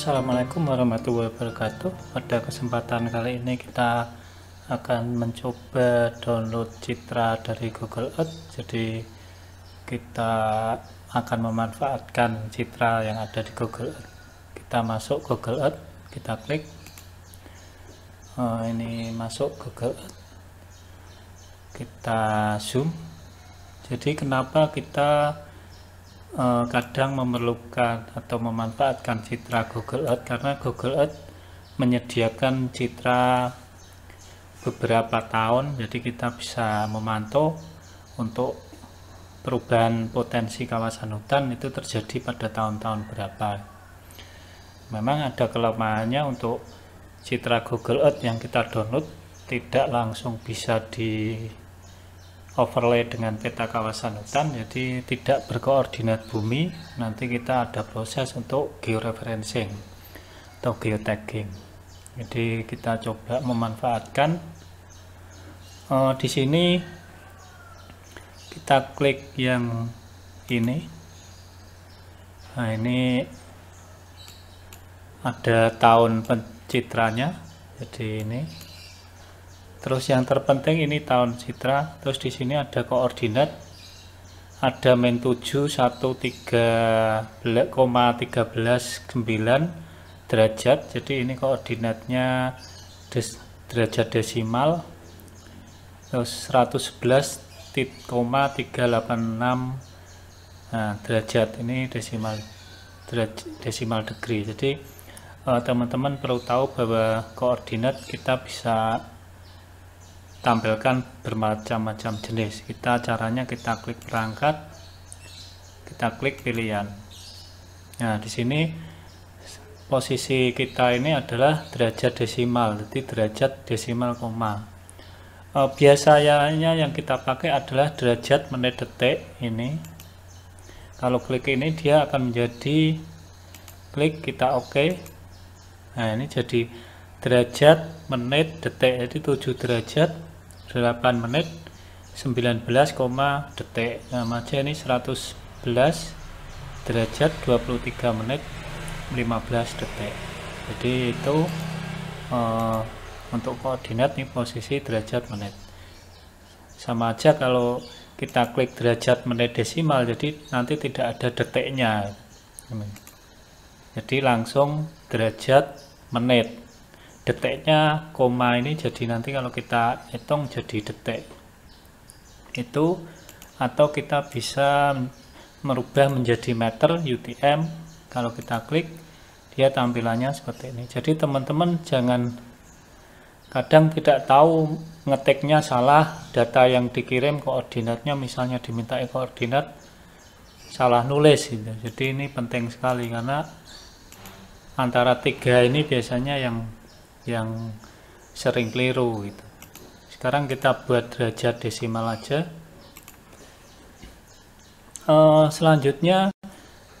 Assalamualaikum warahmatullahi wabarakatuh. Pada kesempatan kali ini kita akan mencoba download citra dari Google Earth. Jadi kita akan memanfaatkan citra yang ada di Google Earth. Kita masuk Google Earth, kita klik. Ini masuk Google Earth. Kita zoom. Jadi kenapa kita kadang memerlukan atau memanfaatkan citra Google Earth, karena Google Earth menyediakan citra beberapa tahun, jadi kita bisa memantau untuk perubahan potensi kawasan hutan itu terjadi pada tahun-tahun berapa. Memang ada kelemahannya untuk citra Google Earth yang kita download tidak langsung bisa di overlay dengan peta kawasan hutan, jadi tidak berkoordinat bumi. Nanti kita ada proses untuk georeferencing atau geotagging. Jadi kita coba memanfaatkan di sini, kita klik yang ini. Nah, ini ada tahun pencitranya, jadi ini. Terus yang terpenting ini tahun citra. Terus di sini ada koordinat, ada min 7 1,13,9 derajat. Jadi ini koordinatnya derajat desimal. Terus 111,386 derajat, ini desimal degree. Jadi teman-teman perlu tahu bahwa koordinat kita bisa tampilkan bermacam-macam jenis. Caranya kita klik perangkat, kita klik pilihan. Nah, di sini posisi kita ini adalah derajat desimal, jadi derajat desimal koma. Biasanya yang kita pakai adalah derajat menit detik ini. Kalau klik ini dia akan menjadi klik, kita oke. Nah, ini jadi derajat menit detik, jadi 7 derajat 8 menit 19, detik. Nah, aja ini 111 derajat 23 menit 15 detik. Jadi itu untuk koordinat nih posisi derajat menit. Sama aja kalau kita klik derajat menit desimal, jadi nanti tidak ada detiknya. Jadi langsung derajat menit. Detiknya koma ini jadi nanti kalau kita hitung jadi detik itu, atau kita bisa merubah menjadi meter UTM. Kalau kita klik dia tampilannya seperti ini. Jadi teman-teman jangan, kadang tidak tahu ngetiknya salah, data yang dikirim koordinatnya misalnya diminta koordinat salah nulis gitu. Jadi ini penting sekali karena antara 3 ini biasanya yang sering keliru gitu. Sekarang kita buat derajat desimal aja. Selanjutnya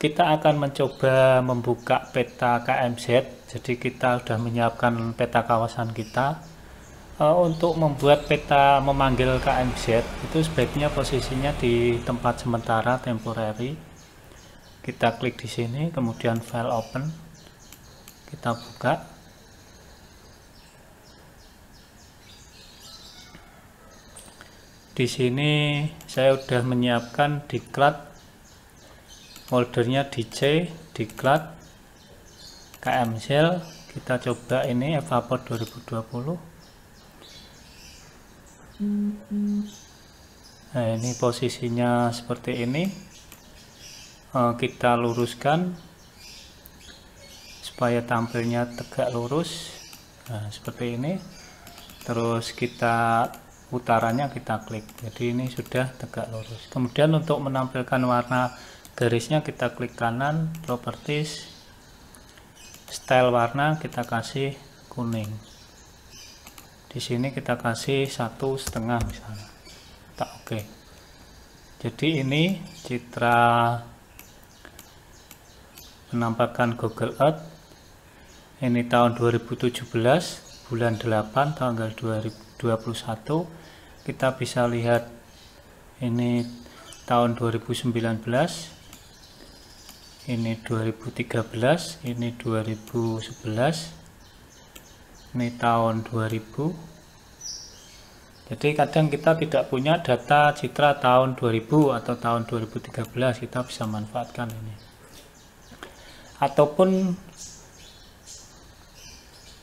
kita akan mencoba membuka peta KMZ. Jadi kita sudah menyiapkan peta kawasan kita. Untuk membuat peta memanggil KMZ itu sebaiknya posisinya di tempat sementara temporary. Kita klik di sini, kemudian file open, kita buka. Di sini saya sudah menyiapkan diklat, foldernya DC, diklat, KMZ. Kita coba ini Evapor 2020. Nah, ini posisinya seperti ini. Kita luruskan supaya tampilnya tegak lurus. Nah, seperti ini. Terus kita utaranya kita klik, jadi ini sudah tegak lurus. Kemudian untuk menampilkan warna garisnya kita klik kanan, properties, style warna kita kasih kuning. Di sini kita kasih 1,5 misalnya, tak oke. Jadi ini citra penampakan Google Earth ini tahun 2017 bulan 8 tanggal 2021. Kita bisa lihat ini tahun 2019, ini 2013, ini 2011, ini tahun 2000. Jadi kadang kita tidak punya data citra tahun 2000 atau tahun 2013, kita bisa manfaatkan ini. Ataupun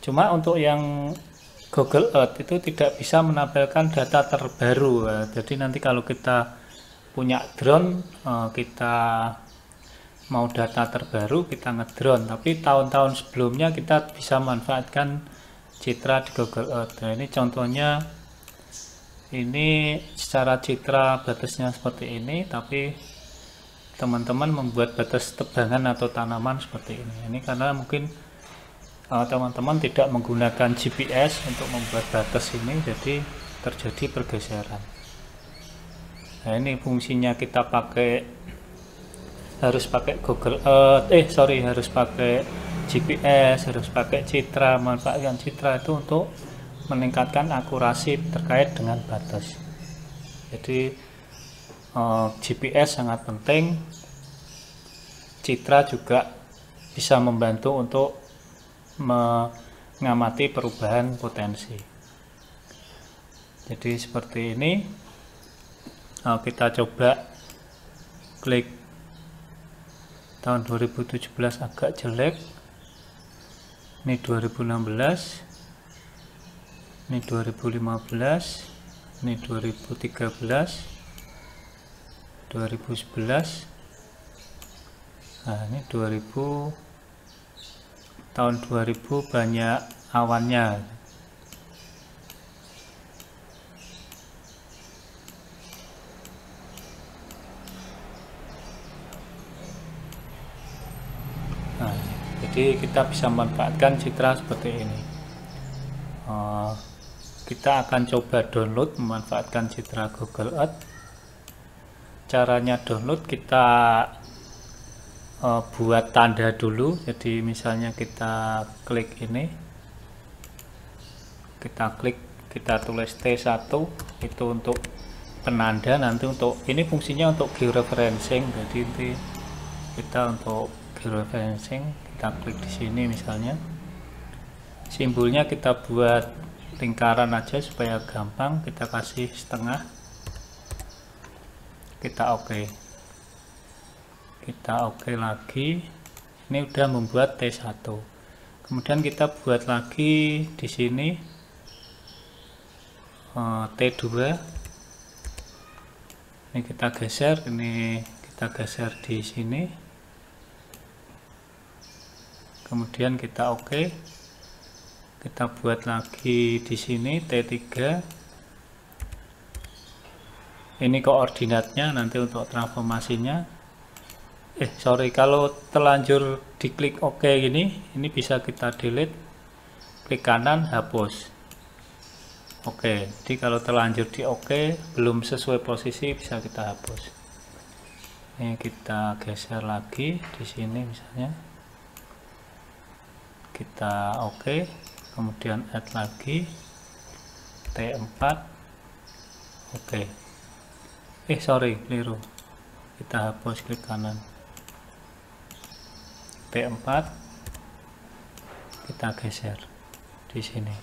cuma untuk yang Google Earth itu tidak bisa menampilkan data terbaru. Jadi nanti kalau kita punya drone, kita mau data terbaru, kita ngedrone, tapi tahun-tahun sebelumnya kita bisa manfaatkan citra di Google Earth. Nah, ini contohnya, ini secara citra batasnya seperti ini, tapi teman-teman membuat batas tebangan atau tanaman seperti ini. Ini karena mungkin teman-teman tidak menggunakan GPS untuk membuat batas ini, jadi terjadi pergeseran. Nah, ini fungsinya kita harus pakai Google Earth, harus pakai GPS, harus pakai citra, manfaatkan citra itu untuk meningkatkan akurasi terkait dengan batas. Jadi GPS sangat penting, citra juga bisa membantu untuk mengamati perubahan potensi. Jadi seperti ini, kita coba klik tahun 2017 agak jelek, ini 2016, ini 2015, ini 2013, 2011, nah ini 2000, tahun 2000 banyak awannya. Nah, jadi kita bisa manfaatkan citra seperti ini. Kita akan coba download memanfaatkan citra Google Earth. Caranya download, kita buat tanda dulu. Jadi misalnya kita klik ini, kita tulis T1, itu untuk penanda. Nanti untuk ini fungsinya untuk georeferencing. Jadi nanti kita untuk georeferencing, kita klik di sini, misalnya simbolnya kita buat lingkaran aja supaya gampang, kita kasih setengah, kita oke. Kita oke lagi. Ini udah membuat T1. Kemudian kita buat lagi di sini T2. Ini kita geser, di sini. Kemudian kita oke. Kita buat lagi di sini T3. Ini koordinatnya nanti untuk transformasinya. Kalau terlanjur diklik OK ini bisa kita delete, klik kanan, hapus. Oke, jadi kalau terlanjur di OK belum sesuai posisi bisa kita hapus. Ini kita geser lagi di sini, misalnya kita OK, kemudian add lagi T4. Oke. Keliru. Kita hapus, klik kanan. T4, kita geser di sini.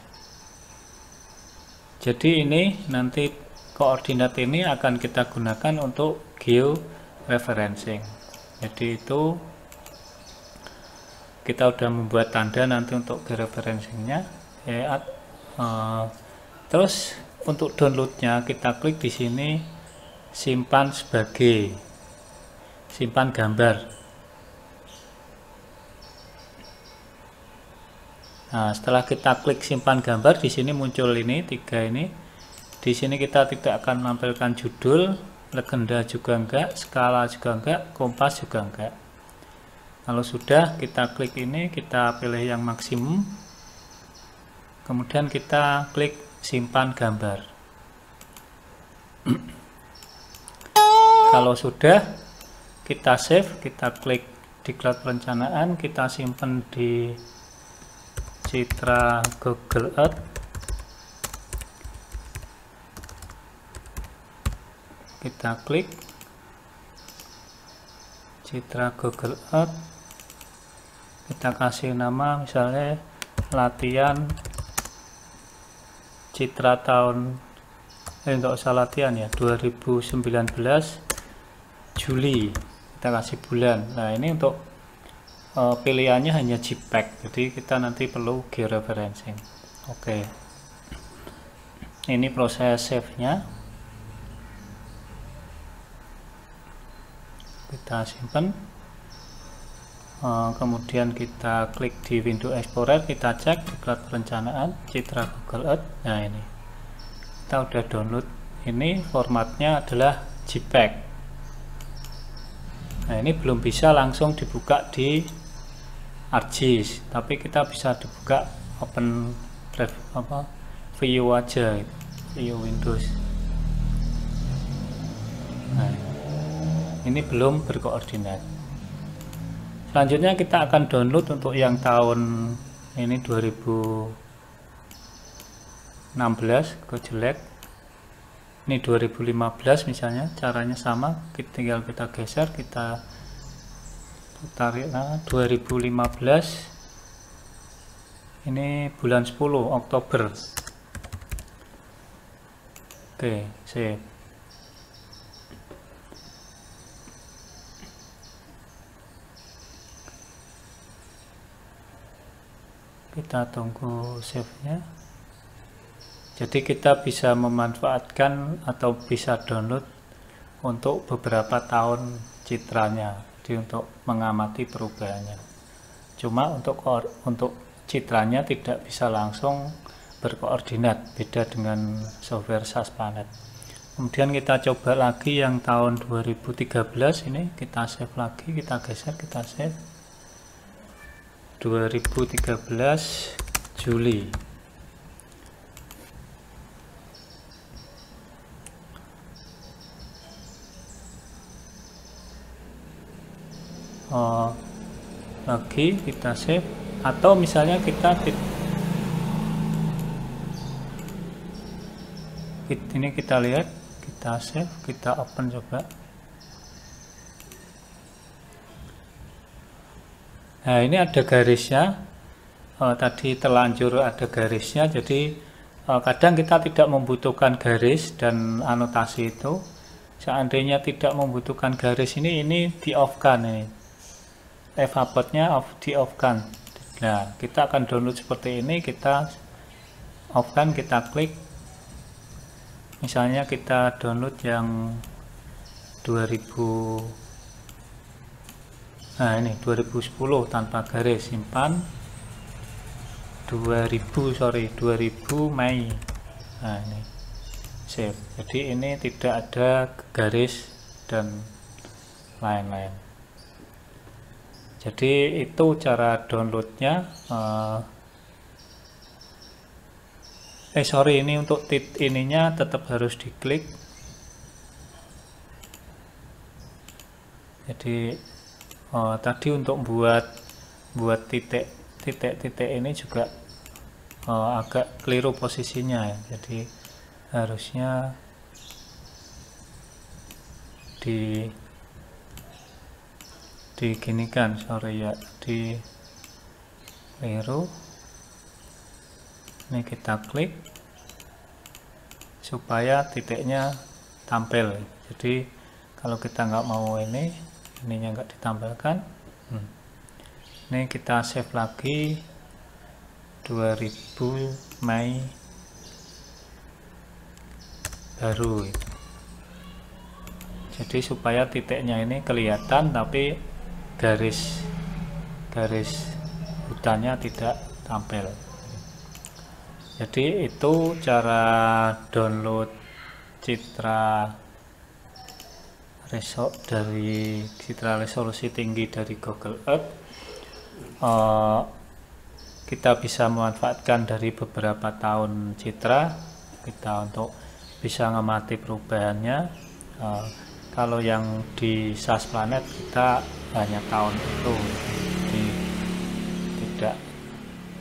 Jadi ini nanti koordinat ini akan kita gunakan untuk georeferencing. Jadi itu kita udah membuat tanda nanti untuk georeferencingnya. Terus untuk downloadnya kita klik di sini, simpan sebagai, simpan gambar. Nah, setelah kita klik simpan gambar, di sini muncul ini 3 ini. Di sini kita tidak akan menampilkan judul, legenda juga enggak, skala juga enggak, kompas juga enggak. Kalau sudah, kita klik ini, kita pilih yang maksimum. Kemudian kita klik simpan gambar. Kalau sudah, kita save, kita klik di cloud perencanaan, kita simpan di citra Google Earth. Kita klik citra Google Earth, kita kasih nama misalnya latihan citra tahun enggak usah latihan ya, 2019 Juli, kita kasih bulan. Nah ini untuk pilihannya hanya JPEG, jadi kita nanti perlu georeferencing. Oke, ini proses save nya, kita simpan. Kemudian kita klik di window Explorer, kita cek diklat perencanaan citra Google Earth. Nah ini kita udah download, ini formatnya adalah JPEG. Nah ini belum bisa langsung dibuka di ArcGIS, tapi kita bisa dibuka open view aja, view Windows. Nah ini belum berkoordinat. Selanjutnya kita akan download untuk yang tahun ini 2016, kok jelek. Ini 2015 misalnya, caranya sama, tinggal kita geser, kita tarik 2015. Ini bulan 10 Oktober. Oke, save. Kita tunggu save-nya. Jadi kita bisa memanfaatkan atau bisa download untuk beberapa tahun citranya, jadi untuk mengamati perubahannya. Cuma untuk citranya tidak bisa langsung berkoordinat, beda dengan software SAS Planet. Kemudian kita coba lagi yang tahun 2013, ini kita save lagi, kita geser, kita save 2013 Juli. Lagi kita save, atau misalnya ini kita lihat, kita save, kita open coba. Nah ini ada garisnya, tadi terlanjur ada garisnya, jadi kadang kita tidak membutuhkan garis dan anotasi itu. Seandainya tidak membutuhkan garis ini di off kan, ini evapotnya di off kan. Nah kita akan download seperti ini, kita off kan, kita klik. Misalnya kita download yang 2000, nah ini 2010 tanpa garis, simpan 2000 Mei. Nah ini save. Jadi ini tidak ada garis dan lain-lain. Jadi itu cara downloadnya. Ini untuk ininya tetap harus diklik. Jadi tadi untuk buat titik ini juga agak keliru posisinya ya. Jadi harusnya diginikan, di keliru. Ini kita klik supaya titiknya tampil. Jadi kalau kita nggak mau ininya nggak ditampilkan. Ini kita save lagi 2000 Mei baru itu. Jadi supaya titiknya ini kelihatan tapi garis hutannya tidak tampil. Jadi itu cara download citra resolusi tinggi dari Google Earth. Kita bisa memanfaatkan dari beberapa tahun citra kita untuk bisa mengamati perubahannya. Kalau yang di SAS Planet kita hanya tahun itu, jadi tidak.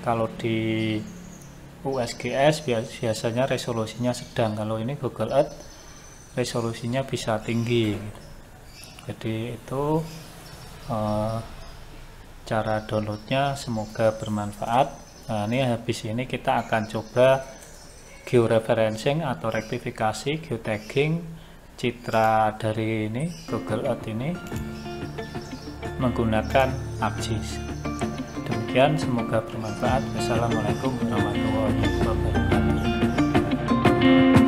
Kalau di USGS biasanya resolusinya sedang, kalau ini Google Earth resolusinya bisa tinggi. Jadi itu cara downloadnya. Semoga bermanfaat. Nah, ini habis ini kita akan coba georeferencing atau rektifikasi, geotagging citra dari ini Google Earth ini menggunakan ArcGIS. Demikian, semoga bermanfaat. Wassalamualaikum warahmatullahi wabarakatuh.